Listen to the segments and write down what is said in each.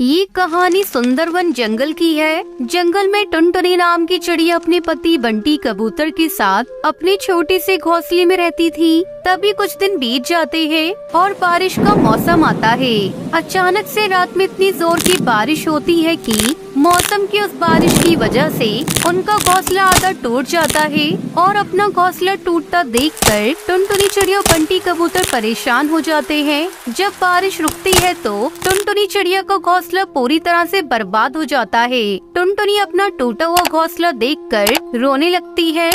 ये कहानी सुंदरवन जंगल की है। जंगल में टुनटुनी नाम की चिड़िया अपने पति बंटी कबूतर के साथ अपने छोटे से घोंसले में रहती थी। तभी कुछ दिन बीत जाते हैं और बारिश का मौसम आता है। अचानक से रात में इतनी जोर की बारिश होती है कि मौसम की उस बारिश की वजह से उनका घोंसला आधा टूट जाता है और अपना घोंसला टूटता देखकर टुनटुनी चिड़िया बंटी कबूतर परेशान हो जाते हैं। जब बारिश रुकती है तो टुनटुनी चिड़िया का घोंसला पूरी तरह से बर्बाद हो जाता है। टुनटुनी अपना टूटा हुआ घोंसला देखकर रोने लगती है।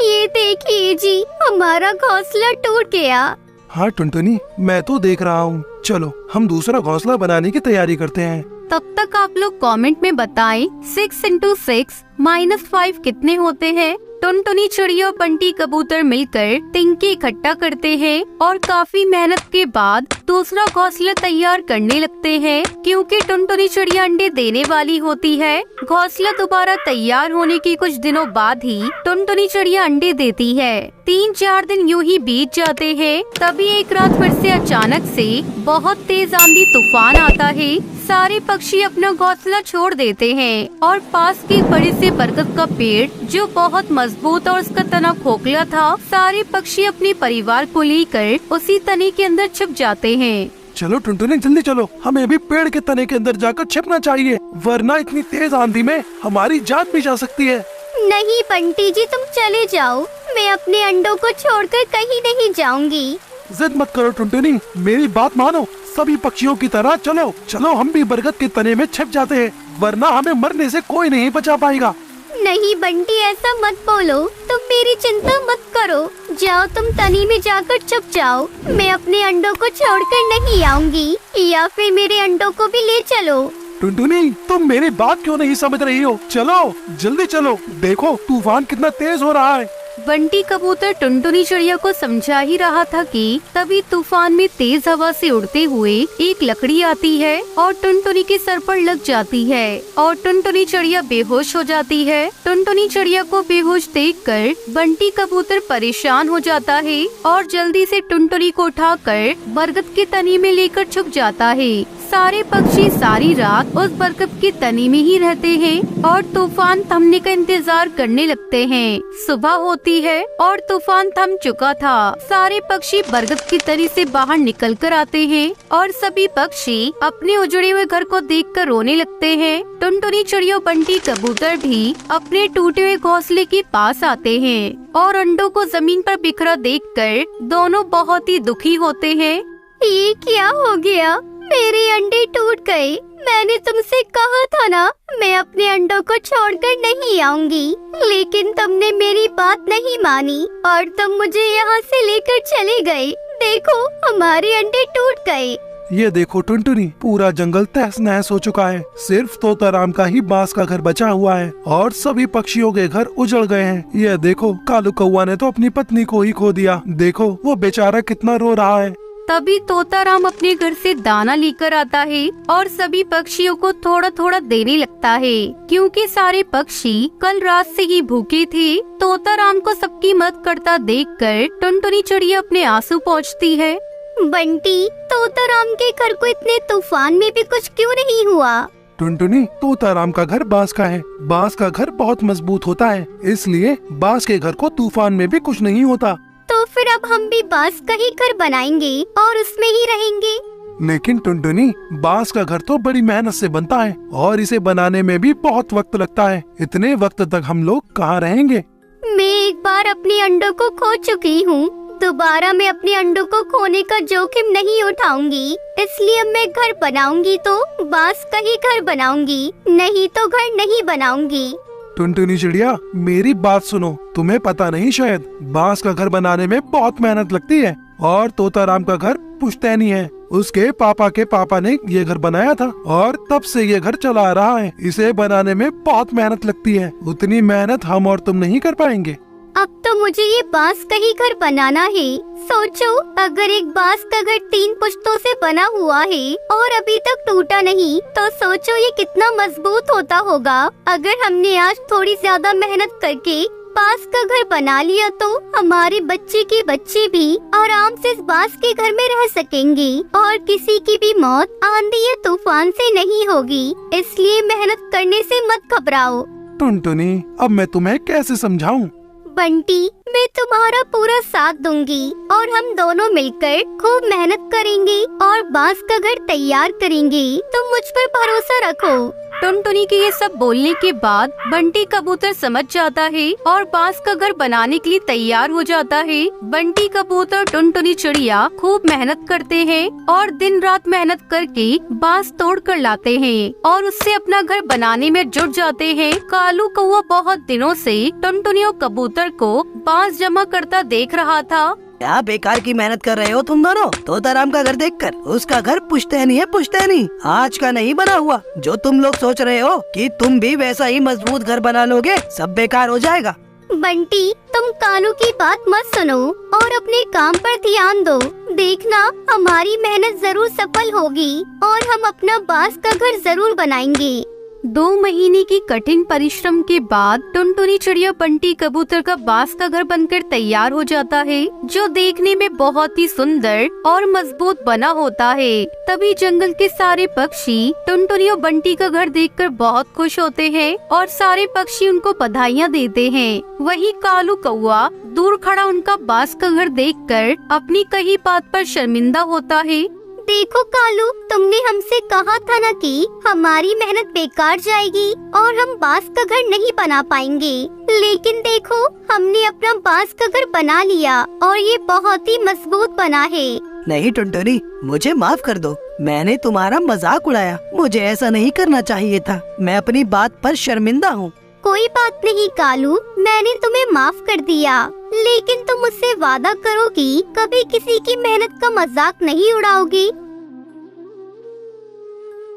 ये देखिए जी, हमारा घोंसला टूट गया। हाँ टुनटुनी, मैं तो देख रहा हूँ। चलो हम दूसरा घोंसला बनाने की तैयारी करते हैं। तब तक आप लोग कमेंट में बताएं 6 × 6 - 5 कितने होते हैं। टुनटुनी चिड़िया और बंटी कबूतर मिलकर तिनके इकट्ठा करते हैं और काफी मेहनत के बाद दूसरा घोंसला तैयार करने लगते हैं, क्योंकि टुनटुनी चिड़िया अंडे देने वाली होती है। घोंसला दोबारा तैयार होने के कुछ दिनों बाद ही टुनटुनी चिड़िया अंडे देती है। 3-4 दिन यूं ही बीत जाते हैं। तभी एक रात फिर से अचानक से बहुत तेज आंधी तूफान आता है। सारे पक्षी अपना घोंसला छोड़ देते हैं और पास के बड़े से बरगद का पेड़ जो बहुत मजबूत और उसका तना खोखला था, सारे पक्षी अपने परिवार को लेकर उसी तने के अंदर छुप जाते हैं। चलो टुनटुनी जल्दी चलो, हमें भी पेड़ के तने के अंदर जाकर छिपना चाहिए, वरना इतनी तेज आंधी में हमारी जान भी जा सकती है। नहीं बंटी जी, तुम चले जाओ, मैं अपने अंडों को छोड़कर कहीं नहीं जाऊंगी। जिद मत करो टुनटुनी, मेरी बात मानो। सभी पक्षियों की तरह चलो चलो हम भी बरगद के तने में छिप जाते हैं, वरना हमें मरने से कोई नहीं बचा पाएगा। नहीं बंटी, ऐसा मत बोलो, तुम मेरी चिंता मत करो। जाओ तुम तनी में जाकर छुप जाओ, मैं अपने अंडों को छोड़कर नहीं आऊंगी, या फिर मेरे अंडों को भी ले चलो। टुनटुनी, तुम मेरी बात क्यों नहीं समझ रही हो? चलो जल्दी चलो, देखो तूफान कितना तेज हो रहा है। बंटी कबूतर टुनटुनी चिड़िया को समझा ही रहा था कि तभी तूफान में तेज हवा से उड़ते हुए एक लकड़ी आती है और टुनटुनी के सर पर लग जाती है और टुनटुनी चिड़िया बेहोश हो जाती है। टुनटुनी चिड़िया को बेहोश देखकर बंटी कबूतर परेशान हो जाता है और जल्दी से टुनटुनी को उठाकर बरगद के तने में लेकर छुप जाता है। सारे पक्षी सारी रात उस बरगद के तने में ही रहते हैं और तूफान थमने का इंतजार करने लगते हैं। सुबह होती है और तूफान थम चुका था। सारे पक्षी बरगद की तने से बाहर निकल कर आते हैं और सभी पक्षी अपने उजड़े हुए घर को देखकर रोने लगते हैं। टुनटुनी चिड़िया बंटी कबूतर भी अपने टूटे हुए घोंसले के पास आते हैं और अंडों को जमीन पर बिखरा देखकर दोनों बहुत ही दुखी होते हैं। ये क्या हो गया? मेरे अंडे टूट गए। मैंने तुमसे कहा था ना, मैं अपने अंडों को छोड़कर नहीं आऊंगी, लेकिन तुमने मेरी बात नहीं मानी और तुम मुझे यहाँ से लेकर चले गए। देखो हमारे अंडे टूट गए। ये देखो टुनटुनी, पूरा जंगल तहस नहस हो चुका है। सिर्फ तोताराम का ही बांस का घर बचा हुआ है और सभी पक्षियों के घर उजड़ गए हैं। ये देखो कालू कौवा ने तो अपनी पत्नी को ही खो दिया। देखो वो बेचारा कितना रो रहा है। तभी तोताराम अपने घर से दाना लेकर आता है और सभी पक्षियों को थोड़ा थोड़ा देने लगता है, क्योंकि सारे पक्षी कल रात से ही भूखे थे। तोताराम को सबकी मदद करता देखकर टुनटुनी चिड़िया अपने आंसू पोंछती है। बंटी, तोताराम के घर को इतने तूफान में भी कुछ क्यों नहीं हुआ? टुनटुनी, तोताराम का घर बांस का है। बांस का घर बहुत मजबूत होता है, इसलिए बांस के घर को तूफान में भी कुछ नहीं होता। तो फिर अब हम भी बांस का ही घर बनाएंगे और उसमें ही रहेंगे। लेकिन टुनटुनी, बांस का घर तो बड़ी मेहनत से बनता है और इसे बनाने में भी बहुत वक्त लगता है। इतने वक्त तक हम लोग कहाँ रहेंगे? मैं एक बार अपने अंडों को खो चुकी हूँ, दोबारा मैं अपने अंडों को खोने का जोखिम नहीं उठाऊंगी। इसलिए अब मैं घर बनाऊंगी तो बांस का ही घर बनाऊंगी, नहीं तो घर नहीं बनाऊंगी। टुनटुनी चिड़िया, मेरी बात सुनो। तुम्हें पता नहीं शायद, बांस का घर बनाने में बहुत मेहनत लगती है और तोताराम का घर पुश्तैनी है। उसके पापा के पापा ने ये घर बनाया था और तब से ये घर चला आ रहा है। इसे बनाने में बहुत मेहनत लगती है, उतनी मेहनत हम और तुम नहीं कर पाएंगे। अब तो मुझे ये बांस का ही घर बनाना है। सोचो, अगर एक बांस का घर 3 पुश्तों से बना हुआ है और अभी तक टूटा नहीं, तो सोचो ये कितना मजबूत होता होगा। अगर हमने आज थोड़ी ज्यादा मेहनत करके बांस का घर बना लिया तो हमारे बच्चे के बच्चे भी आराम से इस बांस के घर में रह सकेंगे और किसी की भी मौत आंधी या तूफान से नहीं होगी। इसलिए मेहनत करने से मत घबराओ। टुनटुनी, अब मैं तुम्हें कैसे समझाऊं? बंटी, मैं तुम्हारा पूरा साथ दूंगी और हम दोनों मिलकर खूब मेहनत करेंगे और बांस का घर तैयार करेंगे। तुम मुझ पर भरोसा रखो। टुनटुनी के ये सब बोलने के बाद बंटी कबूतर समझ जाता है और बांस का घर बनाने के लिए तैयार हो जाता है। बंटी कबूतर, टुनटुनी चिड़िया खूब मेहनत करते हैं और दिन रात मेहनत करके बांस तोड़ कर लाते हैं और उससे अपना घर बनाने में जुट जाते हैं। कालू कौवा बहुत दिनों से टुनटुनी और कबूतर को बांस जमा करता देख रहा था। क्या बेकार की मेहनत कर रहे हो तुम दोनों? तोताराम का घर देखकर उसका घर पुश्तैनी है, पुश्तैनी, आज का नहीं बना हुआ। जो तुम लोग सोच रहे हो कि तुम भी वैसा ही मजबूत घर बना लोगे, सब बेकार हो जाएगा। बंटी, तुम कालू की बात मत सुनो और अपने काम पर ध्यान दो। देखना, हमारी मेहनत जरूर सफल होगी और हम अपना बांस का घर जरूर बनाएंगे। 2 महीने की कठिन परिश्रम के बाद टुनटुनी चिड़िया बंटी कबूतर का बांस का घर बनकर तैयार हो जाता है, जो देखने में बहुत ही सुंदर और मजबूत बना होता है। तभी जंगल के सारे पक्षी टुनटुनी और बंटी का घर देखकर बहुत खुश होते हैं और सारे पक्षी उनको बधाइयाँ देते हैं। वहीं कालू कौवा दूर खड़ा उनका बांस का घर देखकर अपनी कही बात पर शर्मिंदा होता है। देखो कालू, तुमने हमसे कहा था ना कि हमारी मेहनत बेकार जाएगी और हम बांस का घर नहीं बना पाएंगे, लेकिन देखो, हमने अपना बांस का घर बना लिया और ये बहुत ही मजबूत बना है। नहीं टुनटुनी, मुझे माफ कर दो, मैंने तुम्हारा मजाक उड़ाया। मुझे ऐसा नहीं करना चाहिए था। मैं अपनी बात पर शर्मिंदा हूँ। कोई बात नहीं कालू, मैंने तुम्हें माफ कर दिया, लेकिन तुम मुझसे वादा करो कि कभी किसी की मेहनत का मजाक नहीं उड़ाओगे।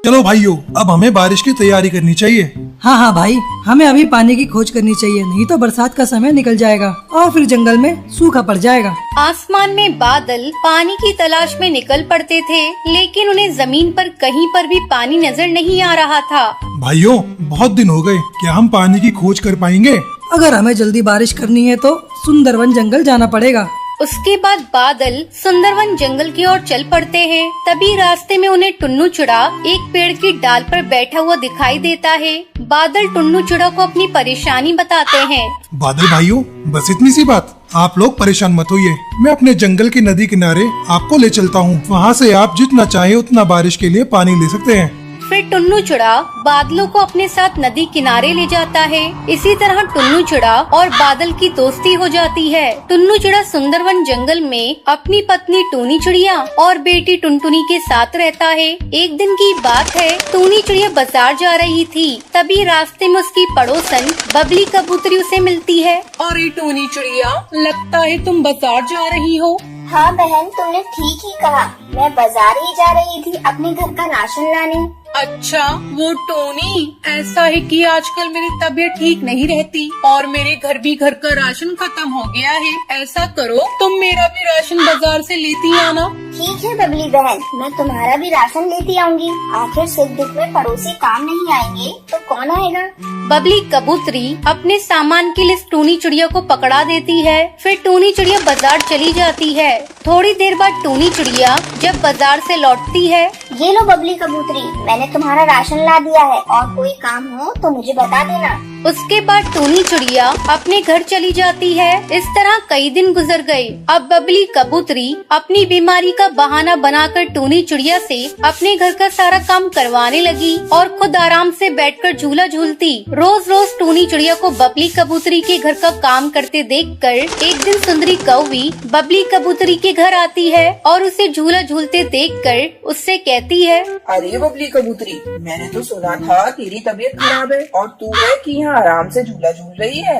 चलो भाइयों, अब हमें बारिश की तैयारी करनी चाहिए। हाँ भाई, हमें अभी पानी की खोज करनी चाहिए, नहीं तो बरसात का समय निकल जाएगा और फिर जंगल में सूखा पड़ जाएगा। आसमान में बादल पानी की तलाश में निकल पड़ते थे, लेकिन उन्हें जमीन पर कहीं पर भी पानी नजर नहीं आ रहा था। भाइयों, बहुत दिन हो गए, क्या हम पानी की खोज कर पाएंगे? अगर हमें जल्दी बारिश करनी है तो सुंदरवन जंगल जाना पड़ेगा। उसके बाद बादल सुंदरवन जंगल की ओर चल पड़ते हैं। तभी रास्ते में उन्हें टुन्नू चिड़ा एक पेड़ की डाल पर बैठा हुआ दिखाई देता है। बादल टुन्नू चिड़ा को अपनी परेशानी बताते हैं। बादल भाइयों, बस इतनी सी बात, आप लोग परेशान मत होइए। मैं अपने जंगल की नदी किनारे आपको ले चलता हूँ। वहाँ से आप जितना चाहे उतना बारिश के लिए पानी ले सकते हैं। फिर टुन्नू चिड़ा बादलों को अपने साथ नदी किनारे ले जाता है। इसी तरह टुन्नू चिड़ा और बादल की दोस्ती हो जाती है। टुन्नू चिड़ा सुंदरवन जंगल में अपनी पत्नी टूनी चिड़िया और बेटी टुनटुनी के साथ रहता है। एक दिन की बात है, टूनी चिड़िया बाजार जा रही थी। तभी रास्ते में उसकी पड़ोसन बबली कबूतरी उसे मिलती है। अरे टूनी चिड़िया, लगता है तुम बाजार जा रही हो। हाँ बहन, तुमने ठीक ही कहा, मैं बाजार ही जा रही थी अपने घर का राशन लाने। अच्छा, वो टोनी, ऐसा है कि आजकल मेरी तबीयत ठीक नहीं रहती और मेरे घर का राशन खत्म हो गया है। ऐसा करो, तुम मेरा भी राशन बाजार से लेती आना। ठीक है बबली बहन, मैं तुम्हारा भी राशन लेती आऊंगी। आखिर सुख दुख में पड़ोसी काम नहीं आएंगे तो कौन आएगा। बबली कबूतरी अपने सामान के लिए टूनी चिड़िया को पकड़ा देती है। फिर टूनी चिड़िया बाजार चली जाती है। थोड़ी देर बाद टूनी चिड़िया जब बाजार से लौटती है, ये लो बबली कबूतरी, मैंने तुम्हारा राशन ला दिया है और कोई काम हो तो मुझे बता देना। उसके बाद टूनी चिड़िया अपने घर चली जाती है। इस तरह कई दिन गुजर गए। अब बबली कबूतरी अपनी बीमारी का बहाना बनाकर टूनी चिड़िया से अपने घर का सारा काम करवाने लगी और खुद आराम से बैठकर झूला झूलती। रोज रोज टूनी चिड़िया को बबली कबूतरी के घर का काम करते देखकर एक दिन सुंदरी कौवी बबली कबूतरी के घर आती है और उसे झूला झूलते देखकर उससे कहती है, अरे बबली कबूतरी, मैंने तो सुना था तेरी तबीयत खराब है और तू है कि यहाँ आराम से झूला झूल रही है।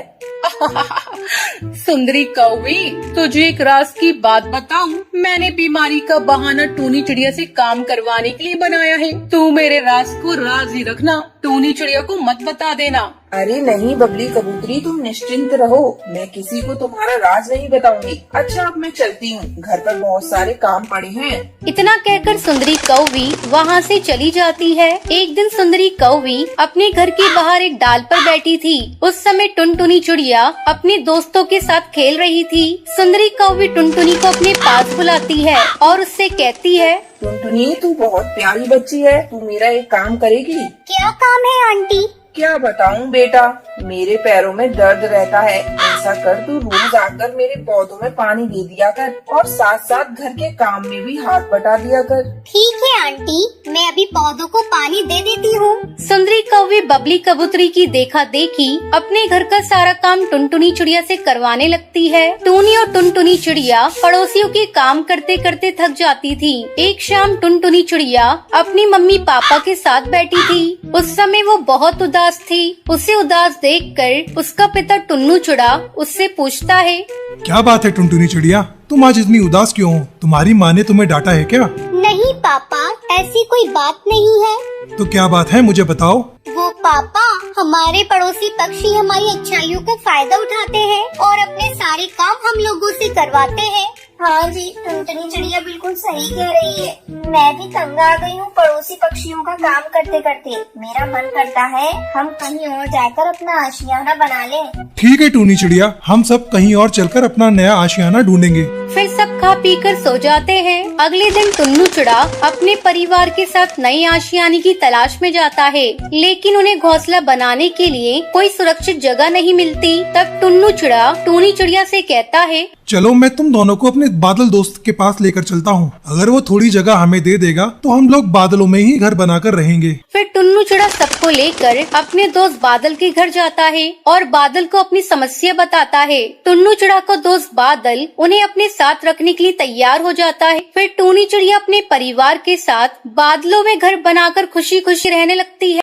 सुंदरी कौवी, तुझे एक राज की बात बताऊं? मैंने बीमारी का बहाना टूनी चिड़िया से काम करवाने के लिए बनाया है। तू मेरे राज को राज ही रखना, टूनी चिड़िया को मत बता देना। अरे नहीं बबली कबूतरी, तुम निश्चिंत रहो, मैं किसी को तुम्हारा राज नहीं बताऊंगी। अच्छा अब मैं चलती हूँ, घर पर बहुत सारे काम पड़े हैं। इतना कहकर सुंदरी कौवी वहाँ से चली जाती है। एक दिन सुंदरी कौवी अपने घर के बाहर एक डाल पर बैठी थी। उस समय टुनटुनी चिड़िया अपने दोस्तों के साथ खेल रही थी। सुंदरी कौवी टुनटुनी को अपने पास बुलाती है और उससे कहती है, टुनटुनी तू बहुत प्यारी बच्ची है, तू मेरा एक काम करेगी? क्या काम है आंटी? क्या बताऊं बेटा, मेरे पैरों में दर्द रहता है। ऐसा कर तू रोज आकर मेरे पौधों में पानी दे दिया कर और साथ साथ घर के काम में भी हाथ बटा दिया कर। ठीक है आंटी, मैं अभी पौधों को पानी दे देती हूँ। सुंदरी कौवी बबली कबूतरी की देखा देखी अपने घर का सारा काम टुनटुनी चिड़िया से करवाने लगती है। टूनी और टुनटुनी चिड़िया पड़ोसियों के काम करते करते थक जाती थी। एक शाम टुनटुनी चिड़िया अपनी मम्मी पापा के साथ बैठी थी। उस समय वो बहुत उदास थी। उसे उदास देखकर उसका पिता टुन्नू चिड़ा उससे पूछता है, क्या बात है टुनटुनी चिड़िया, तुम आज इतनी उदास क्यों हो? तुम्हारी माँ ने तुम्हें डांटा है क्या? नहीं पापा, ऐसी कोई बात नहीं है। तो क्या बात है, मुझे बताओ। वो पापा, हमारे पड़ोसी पक्षी हमारी अच्छाइयों का फायदा उठाते हैं और अपने सारे काम हम लोगों से करवाते हैं। हाँ जी, टुनटुनी चिड़िया बिल्कुल सही कह रही है। मैं भी तंग आ गई हूँ पड़ोसी पक्षियों का काम करते करते। मेरा मन करता है हम कहीं और जाकर अपना आशियाना बना लें। ठीक है टूनी चिड़िया, हम सब कहीं और चलकर अपना नया आशियाना ढूंढेंगे। फिर सब खा पी कर सो जाते हैं। अगले दिन टुन्नू चिड़ा अपने परिवार के साथ नई आशियाने की तलाश में जाता है, लेकिन उन्हें घोंसला बनाने के लिए कोई सुरक्षित जगह नहीं मिलती। तब टुन्नू चिड़ा टूनी चिड़िया से कहता है, चलो मैं तुम दोनों को अपने बादल दोस्त के पास लेकर चलता हूँ। अगर वो थोड़ी जगह हमें दे देगा तो हम लोग बादलों में ही घर बनाकर रहेंगे। फिर टुन्नू चिड़ा सबको लेकर अपने दोस्त बादल के घर जाता है और बादल को अपनी समस्या बताता है। टुन्नू चिड़ा को दोस्त बादल उन्हें अपने साथ रखने के लिए तैयार हो जाता है। फिर टूनी चिड़िया अपने परिवार के साथ बादलों में घर बनाकर खुशी खुशी रहने लगती है।